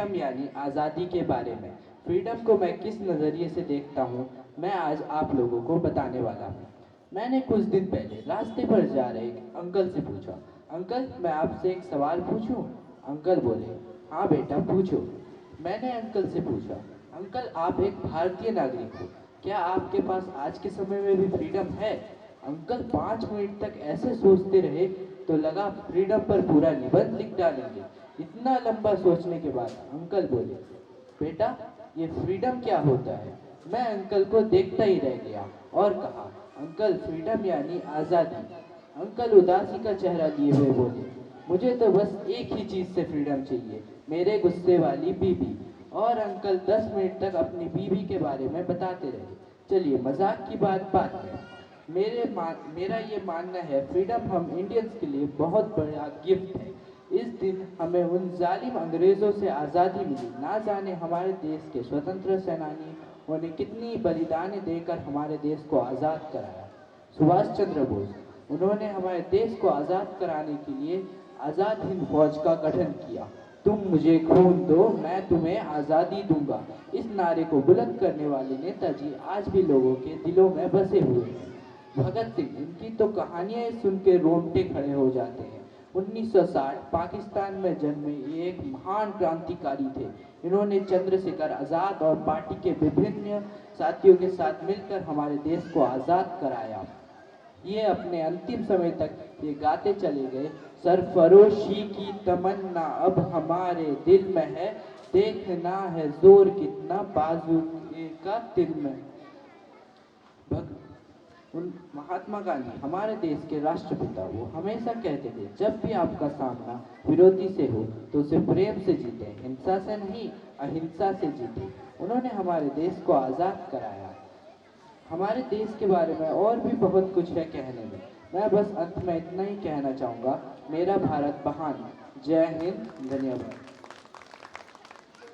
Freedom यानी आज़ादी के बारे में। फ्रीडम को मैं किस नज़रिए से देखता हूँ, मैं आज आप लोगों को बताने वाला हूँ। मैंने कुछ दिन पहले रास्ते पर जा रहे एक अंकल से पूछा, अंकल मैं आपसे एक सवाल पूछूं? अंकल बोले, हाँ बेटा पूछो। मैंने अंकल से पूछा, अंकल आप एक भारतीय नागरिक हो, क्या आपके पास आज के समय में भी फ्रीडम है? अंकल 5 मिनट तक ऐसे सोचते रहे तो लगा फ्रीडम पर पूरा निबंध लिख डालेंगे। इतना लंबा सोचने के बाद अंकल बोले, बेटा ये फ्रीडम क्या होता है? मैं अंकल को देखता ही रह गया और कहा, अंकल फ्रीडम यानी आज़ादी। अंकल उदासी का चेहरा लिए हुए बोले, मुझे तो बस एक ही चीज़ से फ्रीडम चाहिए, मेरे गुस्से वाली बीबी। और अंकल 10 मिनट तक अपनी बीबी के बारे में बताते रहे। चलिए मजाक की बात में मेरा ये मानना है फ्रीडम हम इंडियंस के लिए बहुत बड़ा गिफ्ट है। इस दिन हमें उन जालिम अंग्रेज़ों से आज़ादी मिली। ना जाने हमारे देश के स्वतंत्र सेनानियों ने कितनी बलिदानें देकर हमारे देश को आज़ाद कराया। सुभाष चंद्र बोस, उन्होंने हमारे देश को आज़ाद कराने के लिए आज़ाद हिंद फौज का गठन किया। तुम मुझे खून दो, मैं तुम्हें आज़ादी दूंगा। इस नारे को बुलंद करने वाले नेताजी आज भी लोगों के दिलों में बसे हुए हैं। भगत सिंह, इनकी तो कहानियां सुन के रोंगटे खड़े हो जाते हैं। 1960 पाकिस्तान में जन्मे ये एक महान क्रांतिकारी थे। इन्होंने चंद्रशेखर आज़ाद और पार्टी के विभिन्न साथियों के साथ मिलकर हमारे देश को आज़ाद कराया। ये अपने अंतिम समय तक ये गाते चले गए, सरफरोशी की तमन्ना अब हमारे दिल में है, देखना है जोर कितना बाजू का दिल में। महात्मा गांधी हमारे देश के राष्ट्रपिता, वो हमेशा कहते थे जब भी आपका सामना विरोधी से हो तो उसे प्रेम से जीते, हिंसा से नहीं अहिंसा से जीते। उन्होंने हमारे देश को आज़ाद कराया। हमारे देश के बारे में और भी बहुत कुछ है कहने में, मैं बस अंत में इतना ही कहना चाहूँगा, मेरा भारत महान। जय हिंद, धन्यवाद।